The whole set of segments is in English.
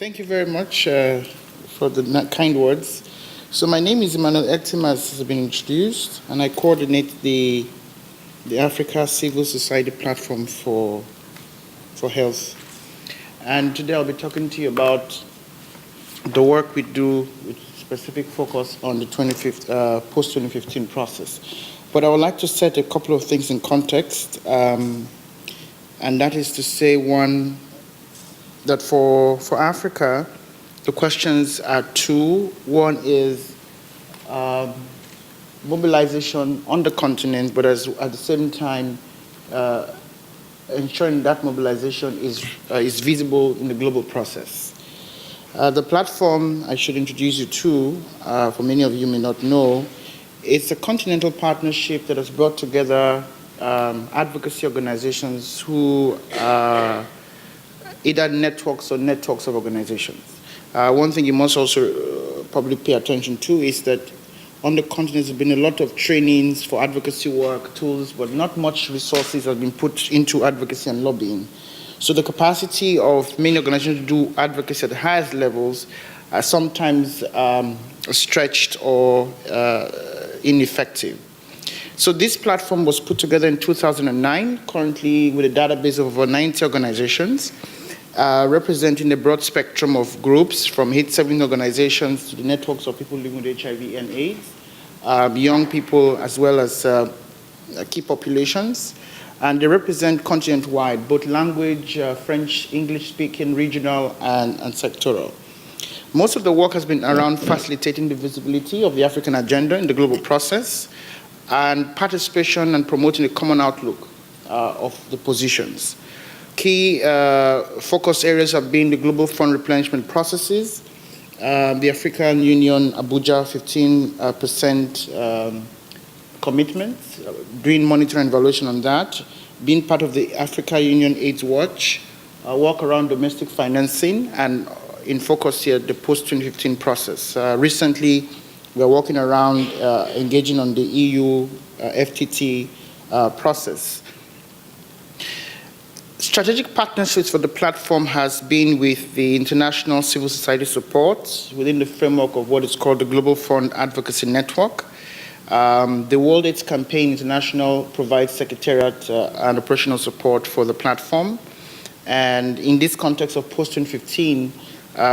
Thank you very much for the kind words. So my name is Emmanuel Etim, as has been introduced, and I coordinate the Africa Civil Society Platform for Health. And today I'll be talking to you about the work we do with specific focus on the post-2015 process. But I would like to set a couple of things in context, and that is to say, one, that for Africa, the questions are two. One is mobilization on the continent, but at the same time, ensuring that mobilization is visible in the global process. The platform I should introduce you to, for many of you may not know, it's a continental partnership that has brought together advocacy organizations who are either networks or networks of organizations. One thing you must also probably pay attention to is that on the continent there's been a lot of trainings for advocacy work, tools, but not much resources have been put into advocacy and lobbying. So the capacity of many organizations to do advocacy at the highest levels are sometimes stretched or ineffective. So this platform was put together in 2009, currently with a database of over 90 organizations, representing a broad spectrum of groups, from hate-serving organizations to the networks of people living with HIV and AIDS, young people as well as key populations. And they represent continent-wide, both language, French, English-speaking, regional, and sectoral. Most of the work has been around facilitating the visibility of the African agenda in the global process, and participation and promoting a common outlook of the positions. Key focus areas have been the global fund replenishment processes, the African Union Abuja 15% commitments, doing monitoring and evaluation on that, being part of the Africa Union AIDS Watch, work around domestic financing, and in focus here, the post-2015 process. Recently, we're working around engaging on the EU FTT process. Strategic partnerships for the platform has been with the international civil society support within the framework of what is called the Global Fund Advocacy Network. The World AIDS Campaign International provides secretariat and operational support for the platform. And in this context of post-2015,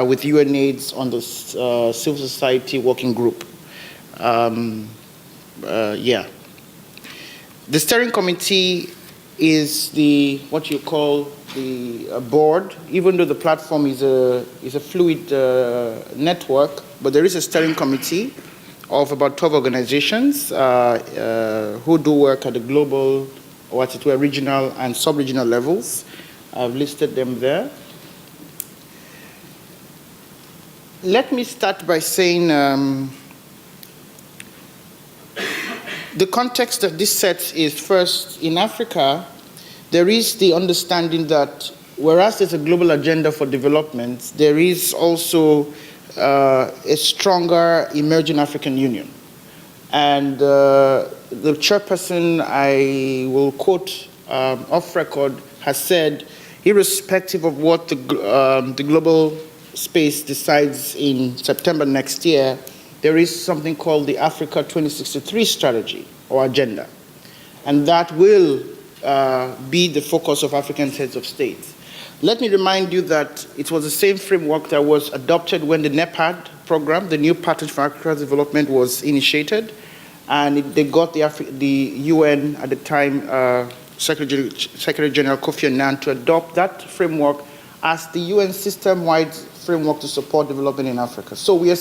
with UNAIDS on the Civil Society Working Group. The steering committee is what you call the board, even though the platform is a fluid network, but there is a steering committee of about 12 organizations who do work at the global, or as it were, regional and sub-regional levels. I've listed them there. Let me start by saying the context that this sets is, first, in Africa, there is the understanding that whereas there's a global agenda for development, there is also a stronger emerging African Union. And the chairperson, I will quote off record, has said, irrespective of what the global space decides in September next year, there is something called the Africa 2063 strategy or agenda. And that will be the focus of African heads of state. Let me remind you that it was the same framework that was adopted when the NEPAD program, the New Partnership for African Development, was initiated. And they got the UN at the time, Secretary General Kofi Annan, to adopt that framework as the UN system-wide framework to support development in Africa. So we are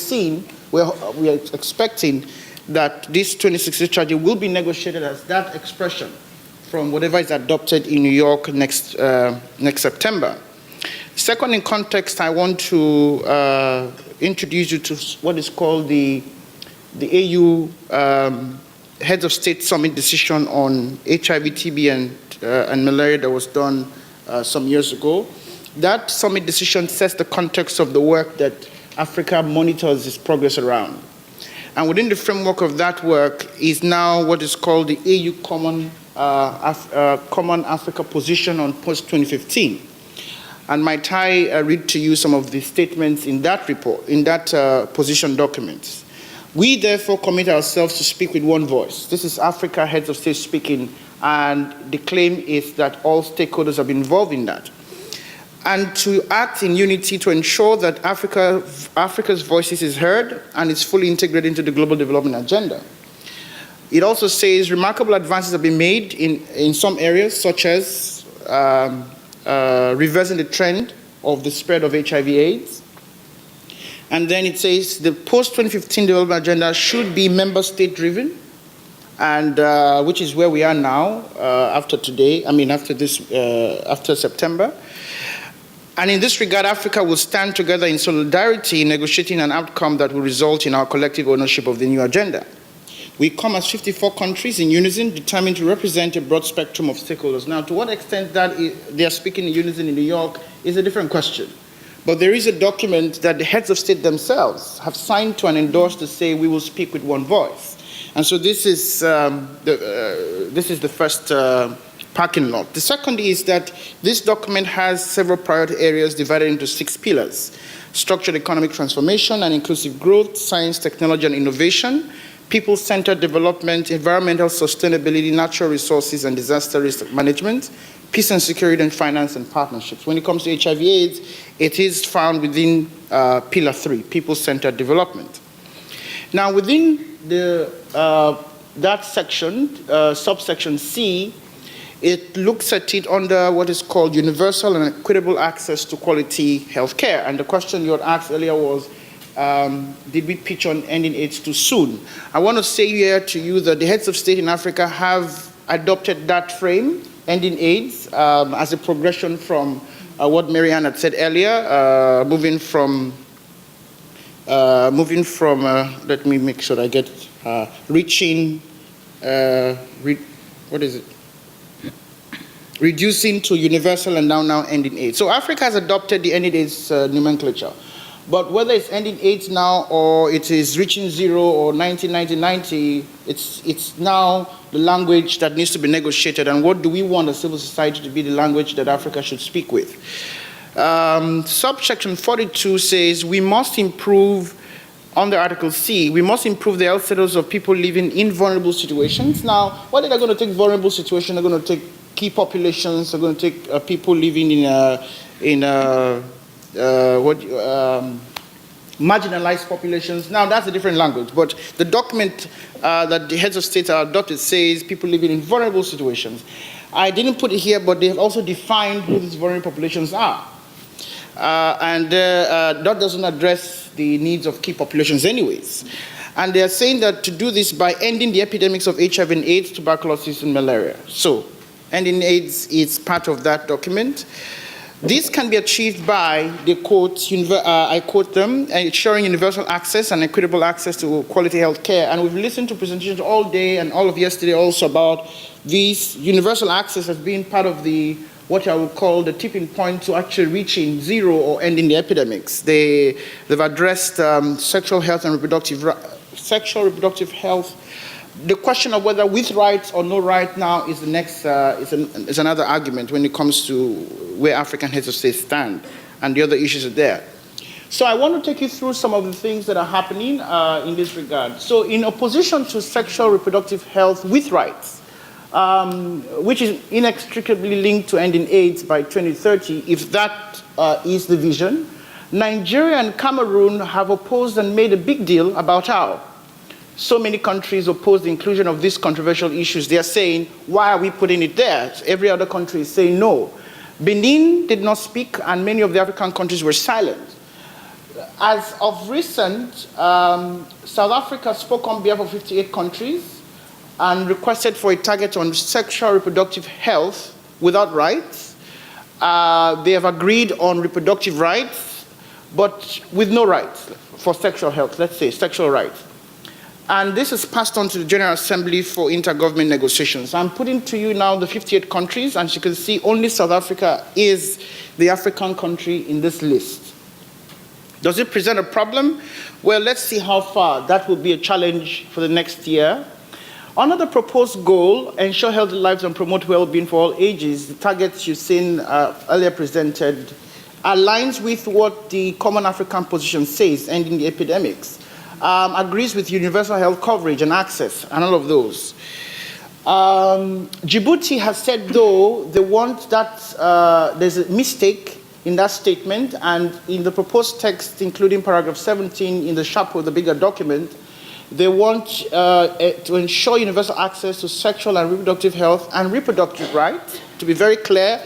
expecting that this 2060 strategy will be negotiated as that expression from whatever is adopted in New York next September. Second, in context, I want to introduce you to what is called the AU Heads of State Summit decision on HIV, TB, and malaria that was done some years ago. That summit decision sets the context of the work that Africa monitors its progress around. And within the framework of that work is now what is called the AU Common Africa Position on post-2015. And might I read to you some of the statements in that report, in that position document. We therefore commit ourselves to speak with one voice. This is Africa Heads of State speaking, and the claim is that all stakeholders have been involved in that. And to act in unity to ensure that Africa's voices is heard and is fully integrated into the global development agenda. It also says remarkable advances have been made in some areas, such as reversing the trend of the spread of HIV/AIDS. And then it says the post-2015 development agenda should be member state driven, and which is where we are now after today, after September. And in this regard, Africa will stand together in solidarity in negotiating an outcome that will result in our collective ownership of the new agenda. We come as 54 countries in unison, determined to represent a broad spectrum of stakeholders. Now, to what extent that they are speaking in unison in New York is a different question. But there is a document that the heads of state themselves have signed to and endorsed to say we will speak with one voice. And so this is the first parking lot. The second is that this document has several priority areas divided into 6 pillars: structured economic transformation and inclusive growth, science, technology, and innovation, people-centered development, environmental sustainability, natural resources and disaster risk management, peace and security, and finance and partnerships. When it comes to HIV/AIDS, it is found within Pillar 3, people-centered development. Now, within that section, subsection C, it looks at it under what is called universal and equitable access to quality health care. And the question you had asked earlier was, did we pitch on ending AIDS too soon? I want to say here to you that the heads of state in Africa have adopted that frame, ending AIDS, as a progression from what Marianne had said earlier, moving from, let me make sure I get reaching, what is it? Reducing to universal and now ending AIDS. So Africa has adopted the ending AIDS nomenclature. But whether it's ending AIDS now or it is reaching zero or 90, it's now the language that needs to be negotiated. And what do we want as civil society to be the language that Africa should speak with? Subsection 42 says we must improve, under Article C, we must improve the health status of people living in vulnerable situations. Now, what are they going to take vulnerable situations? They're going to take key populations. They're going to take people living in marginalized populations. Now, that's a different language, but the document that the heads of state are adopted says people living in vulnerable situations. I didn't put it here, but they have also defined who these vulnerable populations are. That doesn't address the needs of key populations anyways. And they are saying that to do this by ending the epidemics of HIV and AIDS, tuberculosis, and malaria. So, ending AIDS is part of that document. This can be achieved by, they quote, I quote them, ensuring universal access and equitable access to quality health care. And we've listened to presentations all day and all of yesterday also about this universal access as being part of the, what I would call the tipping point to actually reaching zero or ending the epidemics. They've addressed sexual health and reproductive health. The question of whether with rights or no right now is the next is another argument when it comes to where African heads of state stand, and the other issues are there. So I want to take you through some of the things that are happening in this regard. So in opposition to sexual reproductive health with rights, which is inextricably linked to ending AIDS by 2030, if that is the vision, Nigeria and Cameroon have opposed and made a big deal about how so many countries oppose the inclusion of these controversial issues. They are saying, why are we putting it there? Every other country is saying no. Benin did not speak, and many of the African countries were silent. As of recent, South Africa spoke on behalf of 58 countries and requested for a target on sexual reproductive health without rights. They have agreed on reproductive rights, but with no rights for sexual health, let's say, sexual rights. And this is passed on to the General Assembly for intergovernment negotiations. I'm putting to you now the 58 countries, and as you can see, only South Africa is the African country in this list. Does it present a problem? Well, let's see how far. That will be a challenge for the next year. Under the proposed goal, ensure healthy lives and promote well-being for all ages, the targets you've seen earlier presented aligns with what the Common African Position says, ending the epidemics, agrees with universal health coverage and access, and all of those. Djibouti has said, though, they want that, there's a mistake in that statement, and in the proposed text, including paragraph 17 in the chapeau, the bigger document, they want to ensure universal access to sexual and reproductive health and reproductive rights. To be very clear,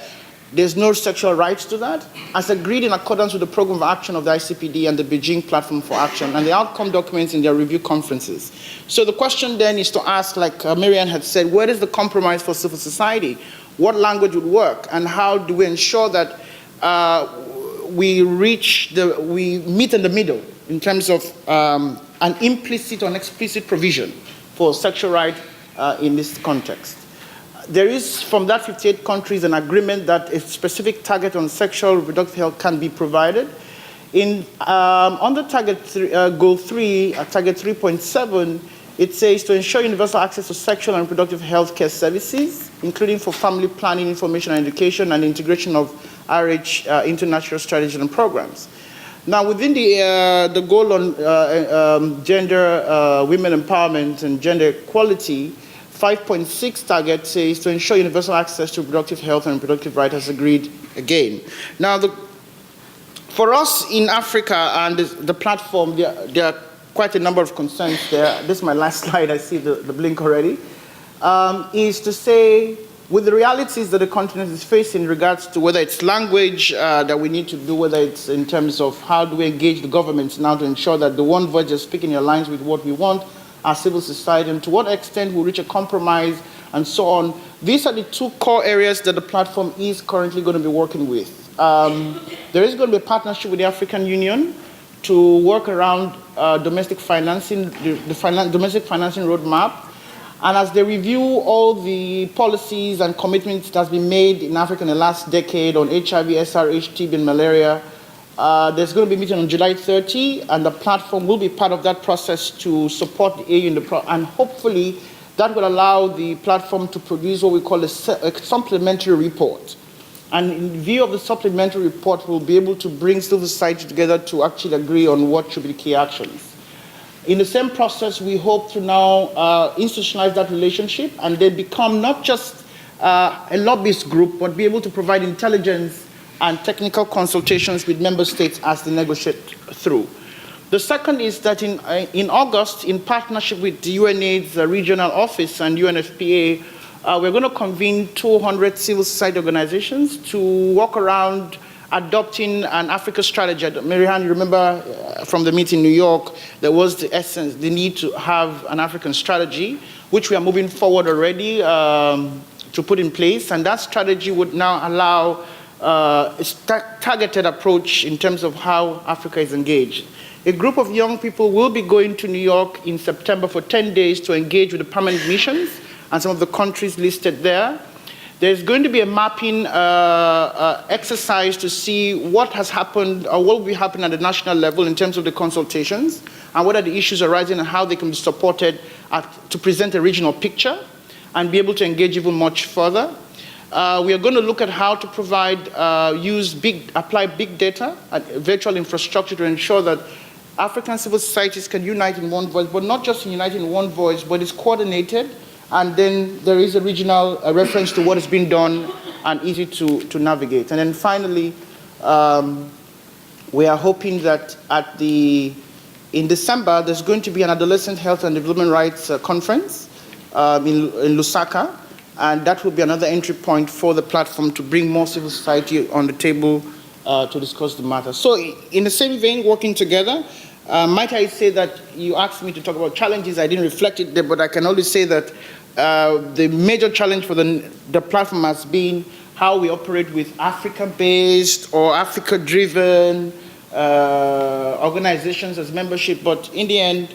there's no sexual rights to that, as agreed in accordance with the program of action of the ICPD and the Beijing Platform for Action and the outcome documents in their review conferences. So the question then is to ask, like Marianne had said, where is the compromise for civil society? What language would work? And how do we ensure that we meet in the middle in terms of an implicit or explicit provision for sexual rights in this context? There is, from that 58 countries, an agreement that a specific target on sexual reproductive health can be provided. Under Goal 3, Target 3.7, it says to ensure universal access to sexual and reproductive health care services, including for family planning, information and education, and integration of RH international strategies and programs. Now, within the goal on gender, women empowerment, and gender equality, 5.6 target says to ensure universal access to reproductive health and reproductive rights, as agreed again. Now, for us in Africa and the platform, there are quite a number of concerns there. This is my last slide. I see the blink already. Is to say, with the realities that the continent is facing in regards to whether it's language that we need to do, whether it's in terms of how do we engage the governments now to ensure that the one voice is speaking aligns with what we want, our civil society, and to what extent we'll reach a compromise, and so on. These are the two core areas that the platform is currently going to be working with. There is going to be a partnership with the African Union to work around domestic financing, the domestic financing roadmap. And as they review all the policies and commitments that's been made in Africa in the last decade on HIV, SRH, TB, and malaria, there's going to be a meeting on July 30, and the platform will be part of that process to support the AU in and hopefully that will allow the platform to produce what we call a supplementary report. And in view of the supplementary report, we'll be able to bring civil society together to actually agree on what should be the key actions. In the same process, we hope to now institutionalize that relationship and then become not just a lobbyist group, but be able to provide intelligence and technical consultations with member states as they negotiate through. The second is that in August, in partnership with the UNAIDS regional office and UNFPA, we're going to convene 200 civil society organizations to walk around adopting an Africa strategy. Marianne, you remember from the meeting in New York, there was the essence, the need to have an African strategy, which we are moving forward already to put in place. And that strategy would now allow a targeted approach in terms of how Africa is engaged. A group of young people will be going to New York in September for 10 days to engage with the permanent missions and some of the countries listed there. There's going to be a mapping exercise to see what has happened or what will be happening at the national level in terms of the consultations and what are the issues arising and how they can be supported to present a regional picture and be able to engage even much further. We are going to look at how to provide, apply big data and virtual infrastructure to ensure that African civil societies can unite in one voice, but not just unite in one voice, but it's coordinated, and then there is a regional reference to what has been done and easy to navigate. And then finally, we are hoping that in December, there's going to be an adolescent health and development rights conference in Lusaka, and that will be another entry point for the platform to bring more civil society on the table to discuss the matter. So in the same vein, working together, might I say that you asked me to talk about challenges, I didn't reflect it there, but I can only say that the major challenge for the platform has been how we operate with Africa-based or Africa-driven organizations as membership, but in the end,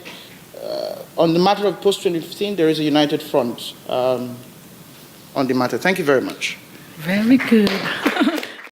on the matter of post-2015, there is a united front on the matter. Thank you very much. Very good.